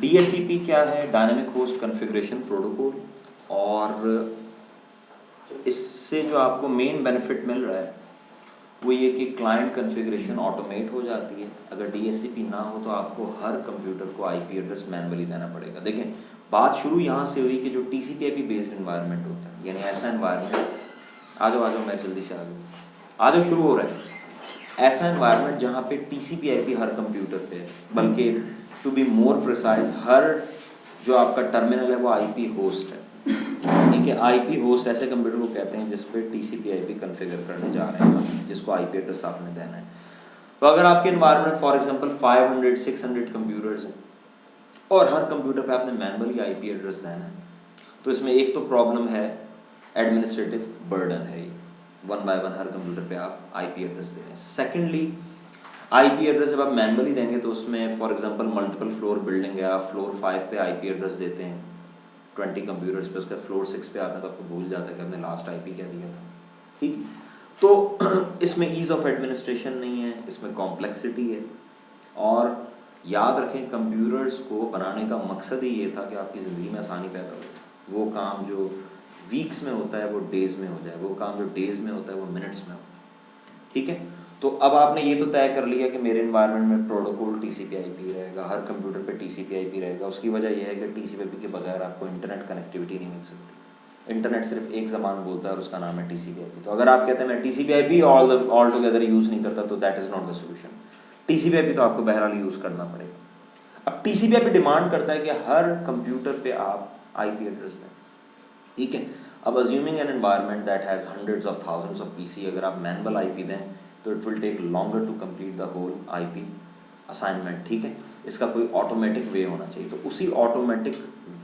DHCP क्या है? Dynamic host configuration protocol. और इससे जो आपको मेन बेनिफिट मिल रहा है वो ये कि क्लाइंट कॉन्फ़िगरेशन ऑटोमेट हो जाती है। अगर DHCP ना हो तो आपको हर कंप्यूटर को IP एड्रेस मैनुअली देना पड़ेगा। देखें, बात शुरू यहाँ से हुई कि जो TCP/IP बेस्ड इन्वायरमेंट होता है, यानी ऐसा इन्वायरमेंट, आ जाओ मैं जल्दी से आ जाओ, शुरू हो रहा है। ऐसा इन्वायरमेंट जहाँ पे TCP/IP हर कंप्यूटर पे है, बल्कि टू बी मोर प्रिसाइज हर जो आपका टर्मिनल है वो IP होस्ट है। ठीक है, IP होस्ट ऐसे कंप्यूटर को कहते हैं जिस पे TCP/IP कॉन्फ़िगर करने जा रहे हैं, जिसको IP एड्रेस आपने देना है। तो अगर आपके इन्वायरमेंट फॉर एग्जांपल 500-600 कंप्यूटर्स हैं और हर कंप्यूटर पे आपने मैनुअली IP एड्रेस देना है, तो इसमें एक तो प्रॉब्लम है, एडमिनिस्ट्रेटिव बर्डन है, ये one by one her computer पे आप IP एड्रेस दे रहे हैं। सेकेंडली, IP एड्रेस जब आप मैनुअली देंगे तो उसमें for example multiple floor building है, आप फ्लोर 5 पे IP एड्रेस देते हैं 20 कंप्यूटर्स पे, उसका फ्लोर 6 पे आता है तो आपको भूल जाता है कि आपने लास्ट IP क्या दिया था। ठीक, तो इसमें ईज़ ऑफ एडमिनिस्ट्रेशन नहीं है, इसमें कॉम्प्लेक्सिटी है। और याद रखें, कंप्यूटर्स को बनाने का मकसद ही ये था कि आपकी ज़िंदगी में आसानी पैदा हो। वो काम जो वीक्स में होता है वो डेज़ में हो जाए, वो काम जो डेज़ में होता है वो मिनट्स में हो। ठीक है, तो अब आपने ये तो तय कर लिया कि मेरे इन्वायरमेंट में प्रोटोकॉल TCP/IP रहेगा, हर कंप्यूटर पे TCP/IP रहेगा। उसकी वजह यह है कि TCP/IP के बगैर आपको इंटरनेट कनेक्टिविटी नहीं मिल सकती। इंटरनेट सिर्फ एक ज़बान बोलता है और उसका नाम है TCP/IP। तो अगर आप कहते हैं मैं TCP/IP ऑल टुगेदर यूज़ नहीं करता, तो that is not the solution. TCP/IP तो आपको बहरहाल यूज़ करना पड़ेगा। अब TCP/IP डिमांड करता है कि हर कंप्यूटर पे आप IP एड्रेस दें। ठीक है, अब assuming an environment that has hundreds of thousands of PC, अगर आप मैनुअल IP दें तो it will take longer to complete the whole IP assignment. ठीक है, इसका कोई ऑटोमेटिक वे होना चाहिए। तो उसी ऑटोमेटिक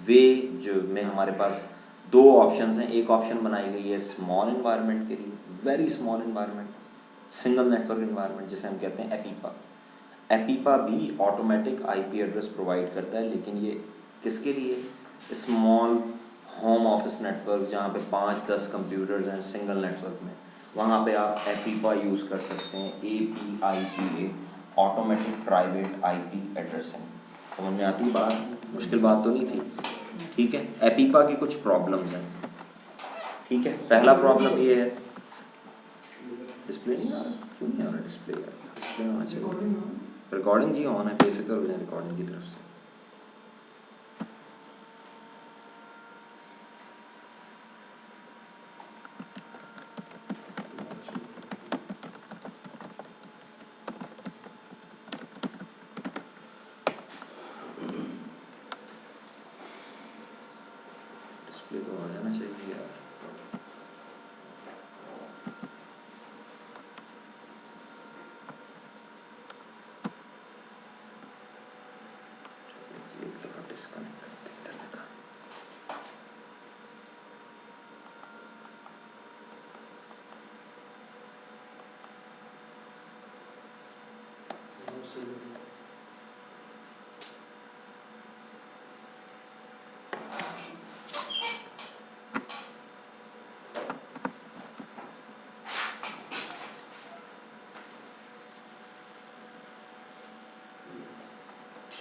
वे जो में हमारे पास दो ऑप्शंस हैं। एक ऑप्शन बनाई गई है स्मॉल इन्वायरमेंट के लिए, very small environment, single network environment, जिसे हम कहते हैं एपीपा। एपीपा भी ऑटोमेटिक IP एड्रेस प्रोवाइड करता है, लेकिन ये किसके लिए? स्मॉल होम ऑफिस नेटवर्क, जहाँ पे 5-10 कंप्यूटर्स हैं सिंगल नेटवर्क में, वहाँ पे आप एपीपा यूज़ कर सकते हैं। APIPA, automatic private IP addressing. समझ में आती बात? मुश्किल बात तो नहीं थी। ठीक है, एपीपा की कुछ प्रॉब्लम्स हैं। ठीक है, पहला प्रॉब्लम ये है, डिस्प्ले नहीं आ रहा, क्यों नहीं आ रहा डिस्प्ले? डिस्प्ले होना चाहिए। रिकॉर्डिंग जी ऑन है, बेफिक्र हो जाए रिकॉर्डिंग की तरफ से। डिस्प्ले तो आ जाना चाहिए यार। एक दफ़ा डिस्कनेक्ट करते हैं, इधर देखा।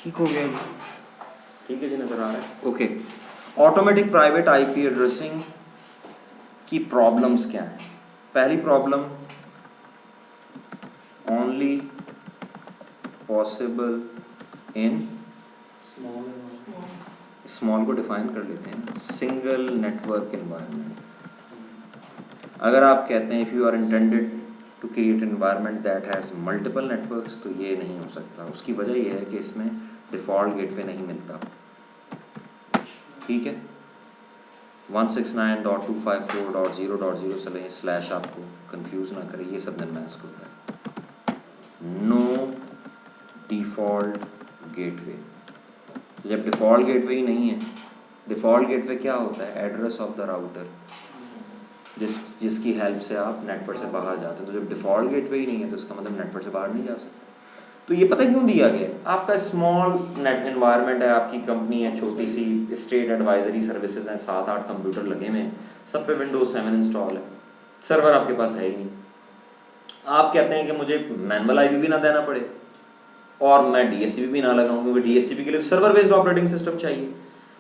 ठीक हो गया, ठीक है जी, नज़र आ रहा है? Okay, automatic private IP addressing की प्रॉब्लम्स क्या हैं? पहली problem, only possible in, small को डिफाइन कर लेते हैं, सिंगल नेटवर्क एनवायरनमेंट। अगर आप कहते हैं if you are intended to create environment that has multiple networks, तो ये नहीं हो सकता। उसकी वजह यह है कि इसमें डिफ़ॉल्ट गेटवे नहीं मिलता। ठीक है, 169.254.0.0 से स्लैश आपको कंफ्यूज ना करे, ये सब ननमैस्क होता है। No default gateway. जब डिफ़ॉल्ट गेटवे ही नहीं है, डिफ़ॉल्ट गेटवे क्या होता है? एड्रेस ऑफ द राउटर, जिसकी हेल्प से आप नेटवर्क से बाहर जाते हैं। तो जब डिफ़ॉल्ट गेटवे ही नहीं है तो इसका मतलब नेटवर्क से बाहर नहीं जा सकते। तो ये पता क्यों दिया गया? आपका स्मॉल नेट एनवायरनमेंट है, आपकी कंपनी है छोटी सी, स्टेट एडवाइजरी सर्विसेज हैं, 7-8 कंप्यूटर लगे हुए हैं, सब पे विंडोज 7 इंस्टॉल है, सर्वर आपके पास है ही नहीं। आप कहते हैं कि मुझे मैनुअल IP भी ना देना पड़े, और मैं डीएससीपी भी ना लगाऊं, क्योंकि डीएससीपी के लिए तो सर्वर बेस्ड ऑपरेटिंग सिस्टम चाहिए,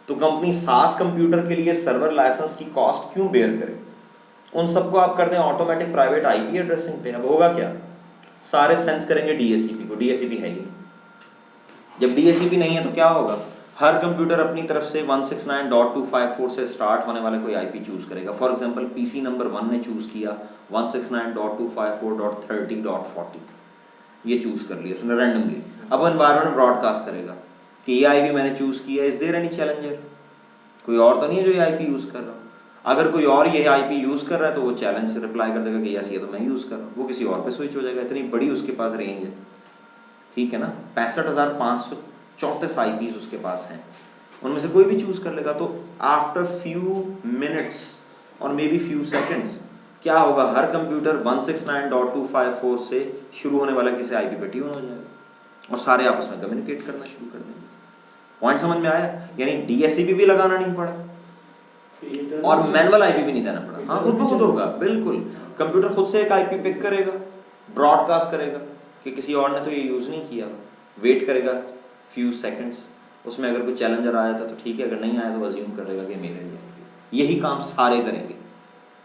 तो कंपनी 7 कंप्यूटर के लिए सर्वर लाइसेंस की कॉस्ट क्यों बेयर करे? उन सबको आप कर दें ऑटोमेटिक प्राइवेट आईपी एड्रेसिंग पे। अब होगा क्या, सारे सेंस करेंगे डीएससीपी को, डीएससीपी है ही। जब डीएससीपी नहीं है तो क्या होगा, हर कंप्यूटर अपनी तरफ से 169.254 से स्टार्ट होने वाले कोई आईपी चूज करेगा। फॉर एग्जांपल पीसी नंबर 1 ने चूज किया 169.254.30.40, ये चूज कर लिया उसने रैंडमली। अब वो एनवायरनमेंट ब्रॉडकास्ट करेगा कि ये आईपी मैंने चूज किया, इज देयर एनी चैलेंजर, कोई और तो नहीं है जो ये आईपी यूज कर रहा हूँ। अगर कोई और ये आईपी यूज कर रहा है तो वो चैलेंज से रिप्लाई कर देगा कि यस ये तो मैं यूज कर रहा हूँ, वो किसी और पे स्विच हो जाएगा, इतनी बड़ी उसके पास रेंज है, ठीक है ना। 65,534 आईपीज उसके पास हैं, उनमें से कोई भी चूज कर लेगा। तो आफ्टर फ्यू मिनट्स और मे बी फ्यू सेकेंड्स क्या होगा, हर कंप्यूटर 169.254 से शुरू होने वाला किसी आईपी पे ट्यून हो जाएगा और सारे आपस में कम्युनिकेट करना शुरू कर देंगे। पॉइंट समझ में आया? यानी डीएससीपी भी लगाना नहीं पड़ा और मैनुअल आईपी भी नहीं देना पड़ा। हाँ, खुद ब खुद होगा, बिल्कुल। कंप्यूटर खुद से एक आईपी पिक करेगा, ब्रॉडकास्ट करेगा कि किसी और ने तो ये यूज नहीं किया, वेट करेगा फ्यू सेकंड्स, उसमें अगर कोई चैलेंजर आया था तो ठीक है, अगर नहीं आया तो अज्यूम करेगा कि मेरे लिए। यही काम सारे करेंगे।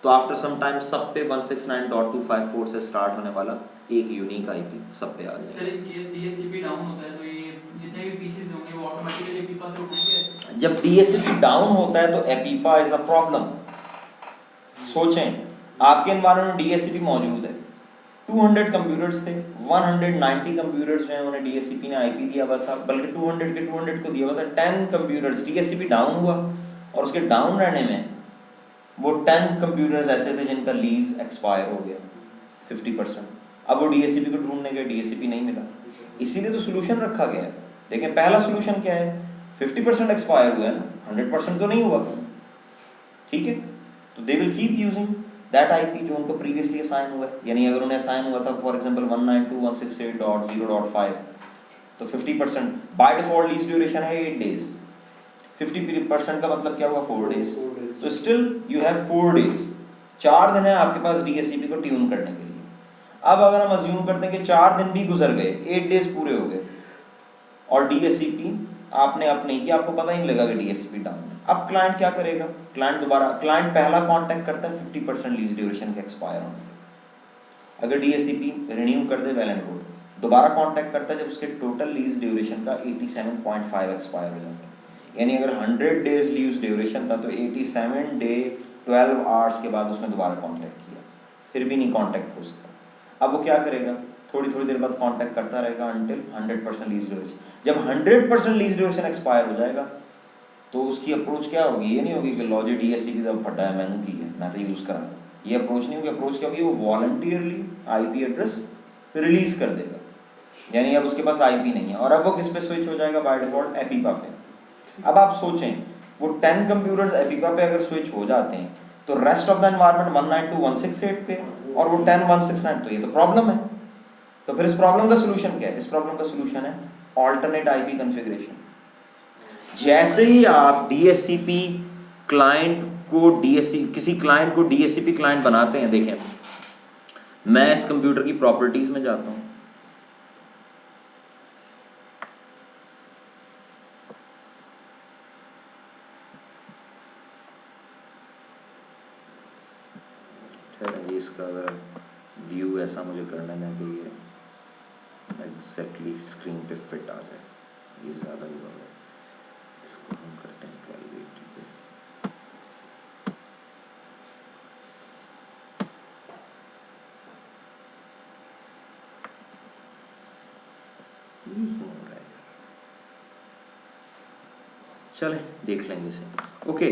तो आफ्टर सम टाइम सब पे 169.254 से स्टार्ट होने वाला एक यूनिक आईपी सब पे आ जाएगा। सर ये डीएससीपी डाउन होता है तो ये जितने भी पीसीज होंगे वो ऑटोमेटिकली एपीपा से उठाएंगे? जब डीएससीपी डाउन होता है तो एपीपा इज अ प्रॉब्लम। सोचें, आपके एनवायरनमेंट में डीएससीपी मौजूद है, 200 कंप्यूटर्स थे, 190 कंप्यूटर्स जो हैं उन्हें डीएससीपी ने आईपी दिया हुआ था, बल्कि 200 के 200 को दिया हुआ था। 10 कंप्यूटर्स डीएससीपी डाउन हुआ और उसके डाउन रहने में वो 10 कंप्यूटर्स ऐसे थे जिनका लीज एक्सपायर हो गया 50%। अब वो डीएससीपी को ढूंढने गए, डीएससीपी नहीं मिला, इसीलिए तो सोल्यूशन रखा गया है। देखें पहला सोल्यूशन क्या है, 50% एक्सपायर हुआ है ना, 100% तो नहीं हुआ, ठीक है, तो they will keep using that IP जो उनको प्रीवियसली असाइन हुआ है। यानी अगर उन्हें असाइन हुआ था फॉर एग्जांपल 192.168.0.5 तो 50% बाय डिफॉल्ट लीज ड्यूरेशन है 8 डेज, 50% का मतलब क्या हुआ 4 डेज, तो स्टिल यू हैव 4 डेज, 4 दिन है आपके पास डीएससीपी को ट्यून करने के लिए। अब अगर हम अज्यूम करते हैं कि 4 दिन भी गुजर गए, 8 डेज पूरे हो गए और डीएससीपी आपने अब नहीं किया, आपको पता ही नहीं लगा कि डीएससीपी डाउन है। अब क्लाइंट क्या करेगा, क्लाइंट पहला कांटेक्ट करता है 50% लीज ड्यूरेशन के एक्सपायर होने पे। अगर डीएससीपी रिन्यू कर दे वेल एंड गुड, दोबारा कांटेक्ट करता है जब उसके टोटल लीज ड्यूरेशन का 87.5 एक्सपायर हो जाता है। यानी अगर 100 डेज लीज ड्यूरेशन था तो 87 डे 12 आवर्स के बाद उसने दोबारा कांटेक्ट किया, फिर भी नहीं कांटेक्ट हो सका। अब वो क्या करेगा, थोड़ी थोड़ी देर बाद कांटेक्ट करता रहेगा अंटिल 100% लीज ड्यूरेशन। जब 100% लीज ड्यूरेशन एक्सपायर हो जाएगा तो उसकी अप्रोच क्या होगी, ये नहीं होगी कि लो जी डीएससीपी तो फटा है मैंने की है मैं तो यूज़ करा, ये अप्रोच नहीं होगी। अप्रोच क्या होगी, वो वॉलंटियरली आईपी एड्रेस रिलीज कर देगा, यानी अब उसके पास आईपी नहीं है और अब वो किस पे स्विच हो जाएगा, बाय डिफॉल्ट एपीपा पे। अब आप सोचें वो 10 कंप्यूटर्स एपीपा पे अगर स्विच हो जाते हैं तो रेस्ट ऑफ द एनवायरनमेंट 192.168 पे और वो 10.169, तो ये तो प्रॉब्लम है। तो फिर इस प्रॉब्लम का सलूशन क्या है, इस प्रॉब्लम का सलूशन है ऑल्टरनेट आईपी कॉन्फ़िगरेशन। जैसे ही आप डीएससीपी क्लाइंट को किसी क्लाइंट को डीएससीपी क्लाइंट बनाते हैं, देखें मैं इस कंप्यूटर की प्रॉपर्टीज में जाता हूं, इसका अगर व्यू ऐसा मुझे करना है कि ये एग्जैक्टली स्क्रीन पे फिट आ जाए, ये ज़्यादा हुआ है, इसको हम करते हैं प्राइवेट पे। चलें देख लेंगे इसे। ओके,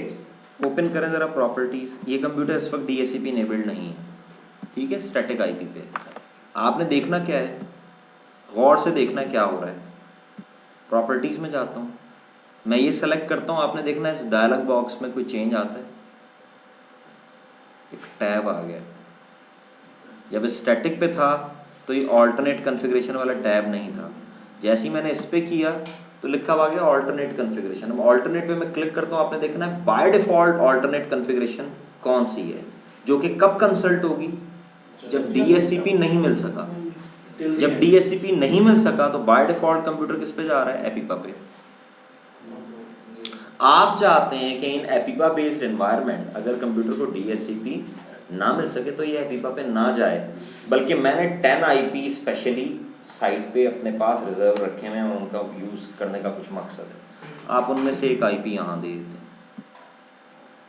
ओपन करें ज़रा प्रॉपर्टीज़। ये कंप्यूटर इस वक्त डीएससीपी इनेबल्ड नहीं है, ठीक है, स्टैटिक आईपी पे। आपने देखना क्या है, गौर से देखना क्या हो रहा है। प्रॉपर्टीज़ में जाता हूँ, मैं ये सेलेक्ट करता हूँ, आपने देखना इस डायलॉग बॉक्स में कोई चेंज आता है, एक टैब आ गया। जब स्टैटिक पे था तो ये ऑल्टरनेट कॉन्फ़िगरेशन वाला टैब नहीं था, जैसे ही मैंने इस पे किया तो लिखा हुआ गया ऑल्टरनेट कॉन्फ़िगरेशन। अब ऑल्टरनेट पे मैं क्लिक करता हूँ, आपने देखना है बाय डिफ़ॉल्ट ऑल्टरनेट कॉन्फ़िगरेशन कौन सी है, जो कि कब कंसल्ट होगी, जब डीएससीपी नहीं मिल सका। जब DHCP नहीं मिल सका तो बाय डिफॉल्ट कंप्यूटर किस पे जा रहा है, एपिपा पे। आप चाहते हैं कि इन एपिपा बेस्ड एनवायरनमेंट अगर कंप्यूटर को DHCP ना मिल सके तो ये एपिपा पे ना जाए, बल्कि मैंने 10 IP स्पेशली साइट पे अपने पास रिजर्व रखे हुए हैं और उनका यूज़ करने का कुछ मकसद है। आप उनमें से एक IP यहाँ दे देते हैं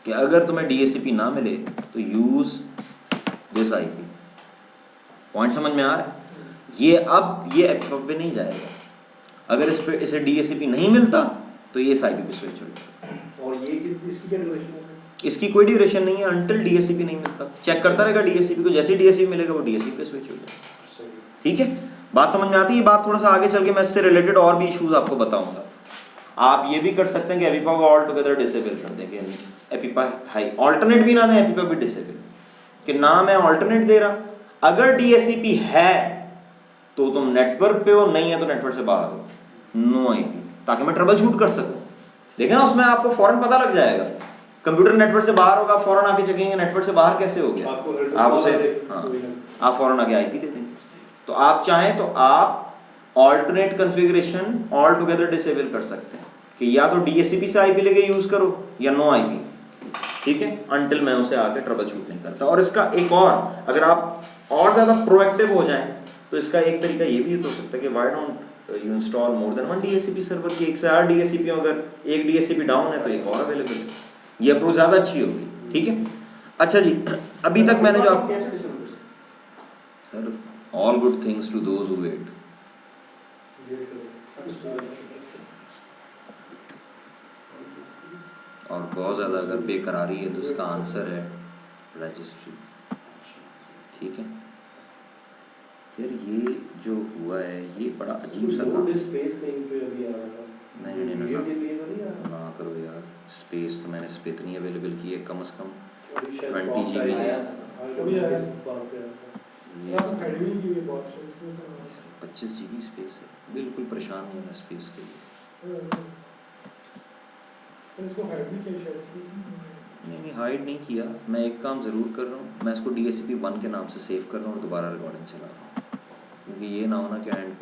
कि अगर तुम्हें DHCP ना मिले तो यूज़ दिस IP। पॉइंट समझ में आ रहा है? ये अब ये एपिपा पे नहीं जाएगा। अगर इसे DHCP नहीं मिलता तो ये इस IP पे स्विच हो जाएगा। और ये इसकी क्या ड्यूरेशन है? इसकी कोई ड्यूरेशन नहीं है, अंटिल DHCP नहीं मिलता चेक करता रहेगा DHCP को, जैसे ही DHCP मिलेगा वो DHCP पे स्विच हो जाएगा। ठीक है, बात समझ में आती है? बात थोड़ा सा आगे चल के मैं इससे रिलेटेड और भी इश्यूज आपको बताऊंगा। आप ये भी कर सकते हैं कि एपिपा को ऑल टुगेदर डिसेबल कर दें, कि एपिपा हाई ऑल्टरनेट भी ना दें, एपिपा भी डिसेबल, कि ना मैं ऑल्टरनेट दे रहा, अगर DHCP है तो तुम नेटवर्क पे हो, नहीं है तो नेटवर्क से बाहर हो, नो IP, ताकि मैं ट्रबल शूट कर सकूं। देखें ना, उसमें आपको फौरन पता लग जाएगा। कंप्यूटर नेटवर्क से बाहर होगा, फौरन आके चेकेंगे नेटवर्क से बाहर कैसे हो गया, आप उसे आप फौरन आगे IP दे देंगे। तो आप चाहें तो आप alternate configuration all together disable कर सकते हैं कि या तो DHCP से IP लेके यूज करो या नो IP, ठीक है, अंटिल मैं उसे आके ट्रबल शूट नहीं करता। और इसका एक और, अगर आप और ज्यादा प्रोएक्टिव हो जाएं तो इसका एक तरीका ये भी हो सकता है कि why don't you install more than one DHCP server, की एक से 8 DHCP, अगर एक DHCP डाउन है तो एक और अवेलेबल है, ये अप्रोच ज्यादा अच्छी होगी। ठीक है, अच्छा जी, अभी तक मैंने जो आप sir all good things to those who wait, और बहुत ज़्यादा अगर बेकरारी है तो इसका आंसर है रजिस्ट्री। ठीक है यार, ये जो हुआ है ये बड़ा अजीब सा काम। नहीं ना करो यार, स्पेस तो मैंने इस पे इतनी अवेलेबल की है, कम से कम 20 GB है, 25 GB स्पेस है, बिल्कुल परेशान नहीं होना स्पेस के लिए। नहीं हाइड नहीं किया, मैं एक काम ज़रूर कर रहा हूँ, मैं इसको DHCP 1 के नाम से सेव कर रहा हूँ और दोबारा रिकॉर्डिंग चला रहा हूँ, क्योंकि ये ना होना कि एंड